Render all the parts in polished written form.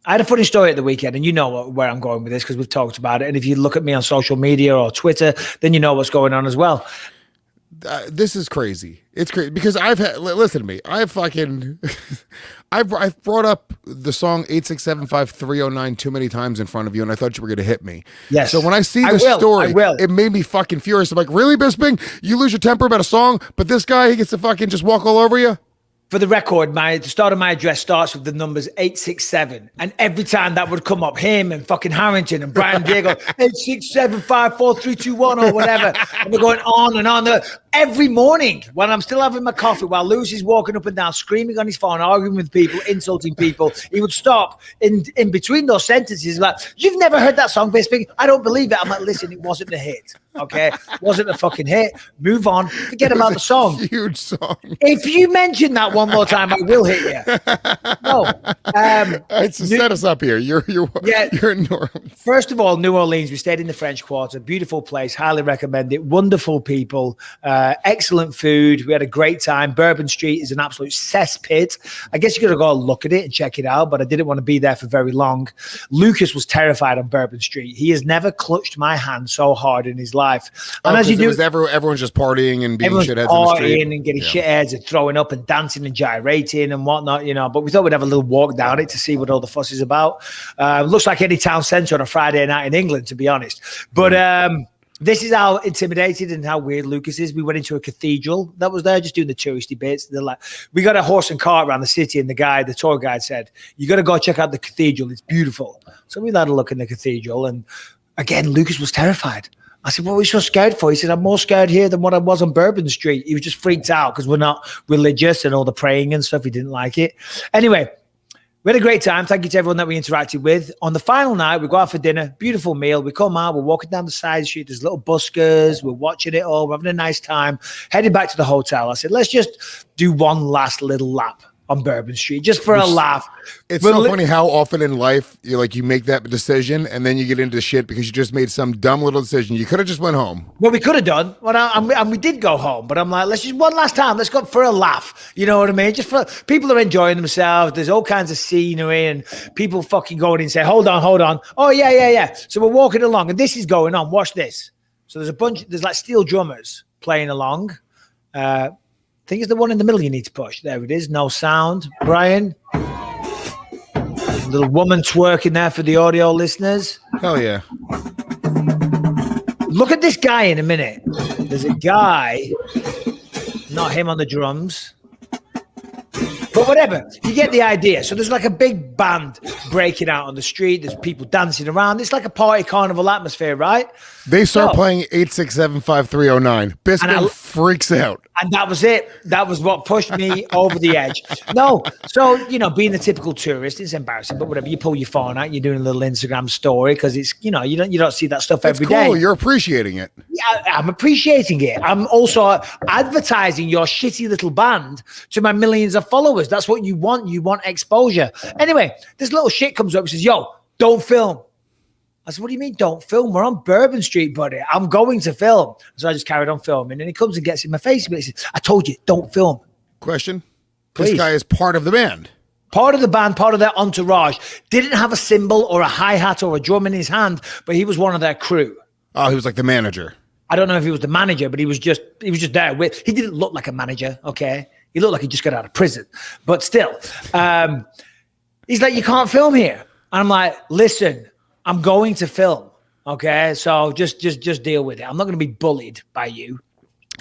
I had a funny story at the weekend, and you know where I'm going with this because we've talked about it. And if you look at me on social media or Twitter, then you know what's going on as well. This is crazy. It's crazy because listen to me. I've brought up the song 8675309 too many times in front of you, and I thought you were going to hit me. Yes. So when I see the story, it made me fucking furious. I'm like, really, Bisping? You lose your temper about a song, but this guy, he gets to fucking just walk all over you? For the record, the start of my address starts with the numbers 867. And every time that would come up, him and fucking Harrington and Brian Diego, 867543321 or whatever. And we're going on and on. Every morning when I'm still having my coffee while Lewis is walking up and down, screaming on his phone, arguing with people, insulting people, he would stop in between those sentences like, you've never heard that song, Bisping? I don't believe it. I'm like, listen, it wasn't a hit. Okay? It wasn't a fucking hit. Move on. Forget about the song. Huge song. If you mention that one more time, I will hit you. No. So set us up here. You're in New Orleans. First of all, New Orleans, we stayed in the French Quarter. Beautiful place. Highly recommend it. Wonderful people. Excellent food. We had a great time. Bourbon Street is an absolute cesspit. I guess you got to go look at it and check it out, but I didn't want to be there for very long. Lucas was terrified on Bourbon Street. He has never clutched my hand so hard in his life. And as you do, everyone's just partying and being shitheads in the street. And getting shitheads and throwing up and dancing and gyrating and whatnot, but we thought we'd have a little walk down it to see what all the fuss is about. Looks like any town centre on a Friday night in England, to be honest. But this is how intimidated and how weird Lucas is. We went into a cathedral that was there, just doing the touristy bits. They're like, we got a horse and cart around the city, and the tour guide said, you got to go check out the cathedral. It's beautiful. So we had a look in the cathedral, and again, Lucas was terrified. I said, what are you so scared for? He said, I'm more scared here than what I was on Bourbon Street. He was just freaked out because we're not religious and all the praying and stuff. He didn't like it. Anyway, we had a great time. Thank you to everyone that we interacted with. On the final night, we go out for dinner. Beautiful meal. We come out. We're walking down the side street. There's little buskers. We're watching it all. We're having a nice time. Heading back to the hotel. I said, let's just do one last little lap on Bourbon Street, just for a laugh. It's so funny how often in life you make that decision and then you get into shit because you just made some dumb little decision. You could have just went home. Well, we could have done, and we did go home. But I'm like, let's just one last time. Let's go for a laugh. You know what I mean? Just for people are enjoying themselves. There's all kinds of scenery and people fucking going in and say, hold on. Oh yeah. So we're walking along and this is going on. Watch this. So there's like steel drummers playing along. I think it's the one in the middle you need to push. There it is. No sound. Brian. Little woman twerking there for the audio listeners. Hell yeah. Look at this guy in a minute. There's a guy, not him on the drums. But whatever, you get the idea. So there's like a big band breaking out on the street. There's people dancing around. It's like a party carnival atmosphere, right? They start playing 8675309. Bisping freaks out. And that was it. That was what pushed me over the edge. No. So, being the typical tourist, it's embarrassing, but whatever. You pull your phone out, you're doing a little Instagram story because it's, you don't see that stuff every day. Cool. You're appreciating it. Yeah, I'm appreciating it. I'm also advertising your shitty little band to my millions of followers. That's what you want. You want exposure. Anyway, this little shit comes up and says, yo, don't film. I said, what do you mean don't film? We're on Bourbon Street, buddy. I'm going to film. So I just carried on filming. And he comes and gets in my face. He says, I told you, don't film. Question. Please. This guy is part of the band. Part of the band, part of their entourage. Didn't have a cymbal or a hi-hat or a drum in his hand, but he was one of their crew. Oh, he was like the manager. I don't know if he was the manager, but he was just there with. He didn't look like a manager, okay? He looked like he just got out of prison. But still, he's like, you can't film here. And I'm like, listen, I'm going to film, okay? So just deal with it. I'm not going to be bullied by you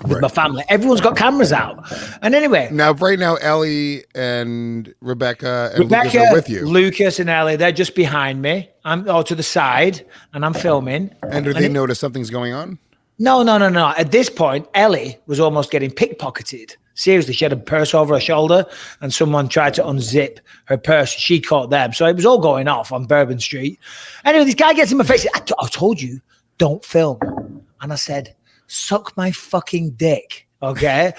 with my family. Everyone's got cameras out. And anyway. Now, right now, Ellie and Rebecca Lucas are with you. Lucas and Ellie, they're just behind me. I'm to the side, and I'm filming. And do they notice something's going on? No. At this point, Ellie was almost getting pickpocketed. Seriously, she had a purse over her shoulder and someone tried to unzip her purse. She caught them. So it was all going off on Bourbon Street. Anyway, this guy gets in my face. I told you, don't film. And I said, suck my fucking dick. Okay.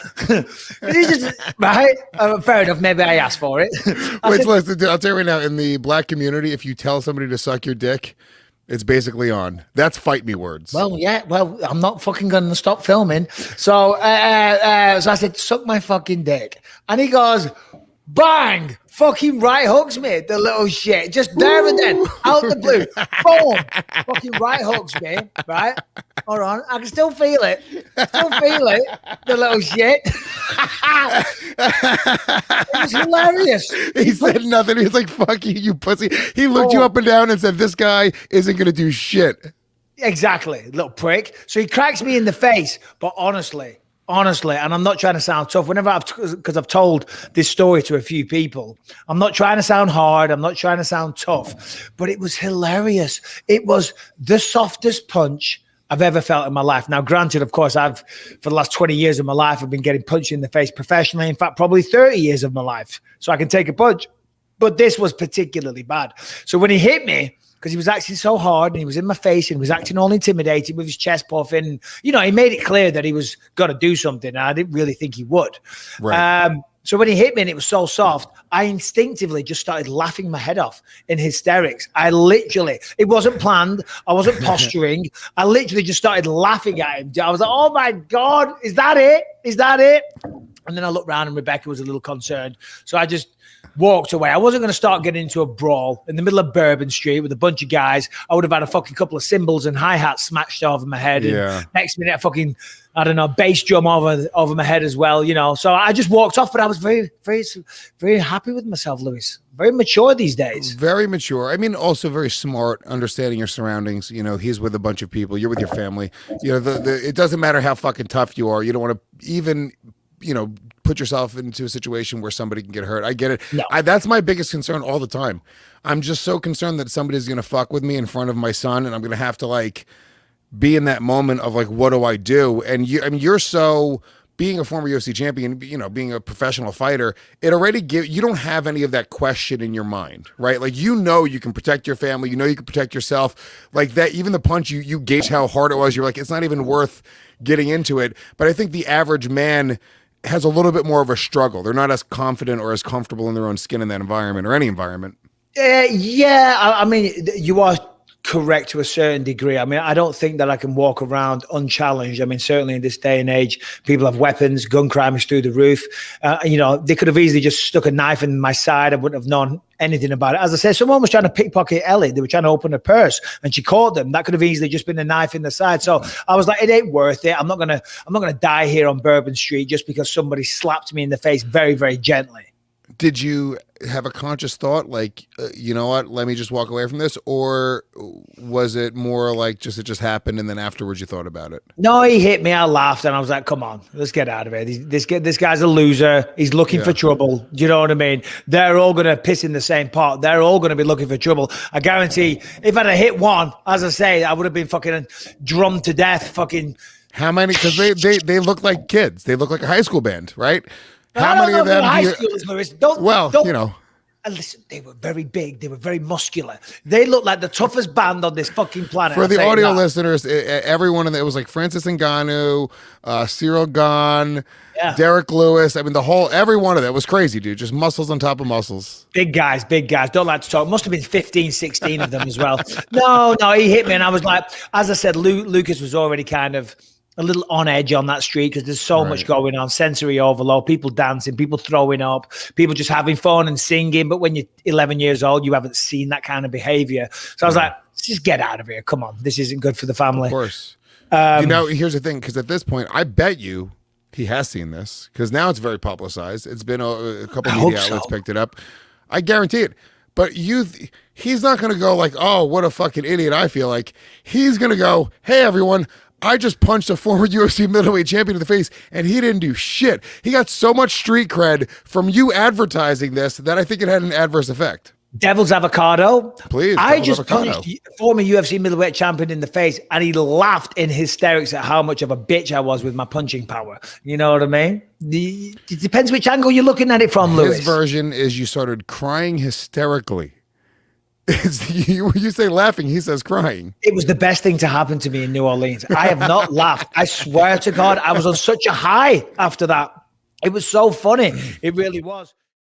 Right? Fair enough. Maybe I asked for it. Listen, I'll tell you right now, in the black community, if you tell somebody to suck your dick, it's basically on. That's fight me words. Well, yeah. Well, I'm not fucking going to stop filming. So I said, suck my fucking dick. And he goes, bang, fucking right hooks me, the little shit. Just there and then, out the blue. Boom. Fucking right hooks me, right? Hold on. I can still feel it. The little shit. It was hilarious. He said nothing. He was like, fuck you, you pussy. He looked you up and down and said, this guy isn't going to do shit. Exactly, little prick. So he cracks me in the face. But honestly, and I'm not trying to sound tough. Because I've told this story to a few people, I'm not trying to sound hard. I'm not trying to sound tough. But it was hilarious. It was the softest punch I've ever felt in my life. Now, granted, of course, for the last 20 years of my life, I've been getting punched in the face professionally. In fact, probably 30 years of my life. So I can take a punch. But this was particularly bad. So when he hit me, because he was acting so hard and he was in my face and he was acting all intimidating with his chest puffing. You know, he made it clear that he was going to do something. And I didn't really think he would. Right. So when he hit me and it was so soft, I instinctively just started laughing my head off in hysterics. It wasn't planned. I wasn't posturing. I literally just started laughing at him. I was like, oh my God, is that it? And then I looked around and Rebecca was a little concerned. So I just walked away. I wasn't going to start getting into a brawl in the middle of Bourbon Street with a bunch of guys. I would have had a fucking couple of cymbals and hi-hats smashed over my head. Yeah. And next minute, a fucking, I don't know, bass drum over my head as well, you know. So I just walked off, but I was very, very, very happy with myself, Lewis. Very mature these days. Very mature. I mean, also very smart, understanding your surroundings. You know, he's with a bunch of people. You're with your family. You know, it doesn't matter how fucking tough you are. You don't want to even, you know, put yourself into a situation where somebody can get hurt. I get it. No. That's my biggest concern all the time. I'm just so concerned that somebody's going to fuck with me in front of my son, and I'm going to have to like be in that moment of like, what do I do? And you're so, being a former UFC champion, you know, being a professional fighter, it already you don't have any of that question in your mind, right? Like, you know, you can protect your family, you know, you can protect yourself like that. Even the punch, you gauge how hard it was. You're like, it's not even worth getting into it. But I think the average man has a little bit more of a struggle. They're not as confident or as comfortable in their own skin in that environment or any environment. Yeah, I mean, you are correct to a certain degree. I mean, I don't think that I can walk around unchallenged. I mean, certainly in this day and age, people have weapons, gun crime is through the roof. You know, they could have easily just stuck a knife in my side. I wouldn't have known anything about it. As I said, someone was trying to pickpocket Ellie. They were trying to open her purse and she caught them. That could have easily just been a knife in the side. So I was like, it ain't worth it. I'm not gonna die here on Bourbon Street just because somebody slapped me in the face very, very gently. Did you have a conscious thought like, you know what, let me just walk away from this? Or was it more like it just happened and then afterwards you thought about it? No, he hit me. I laughed and I was like, come on, let's get out of here. This guy's a loser. He's looking for trouble. Do you know what I mean? They're all going to piss in the same pot. They're all going to be looking for trouble. I guarantee if I'd have hit one, as I say, I would have been fucking drummed to death. Fucking. How many? Because they look like kids. They look like a high school band, right? How many of them? High schoolers, Lewis. Don't, you know. And listen, they were very big. They were very muscular. They looked like the toughest band on this fucking planet. For the audio listeners, everyone in it was like Francis Ngannou, Cyril Gane, Derek Lewis. I mean, every one of that was crazy, dude. Just muscles on top of muscles. Big guys. Don't like to talk. Must have been 15, 16 of them as well. No, he hit me. And I was like, as I said, Lucas was already kind of a little on edge on that street because there's so much going on, sensory overload, people dancing, people throwing up, people just having fun and singing. But when you're 11 years old, you haven't seen that kind of behavior. So I was like, let's just get out of here. Come on. This isn't good for the family. Of course. You know, here's the thing, because at this point, I bet you he has seen this because now it's very publicized. It's been a couple media outlets picked it up. I guarantee it. But he's not going to go like, oh, what a fucking idiot I feel like. He's going to go, hey, everyone, I just punched a former UFC middleweight champion in the face, and he didn't do shit. He got so much street cred from you advertising this that I think it had an adverse effect. Devil's avocado. Please. I just punched former UFC middleweight champion in the face, and he laughed in hysterics at how much of a bitch I was with my punching power. You know what I mean? It depends which angle you're looking at it from, Lewis. His version is you started crying hysterically. You say laughing, he says crying. It was the best thing to happen to me in New Orleans. I have not laughed. I swear to God, I was on such a high after that. It was so funny. It really was.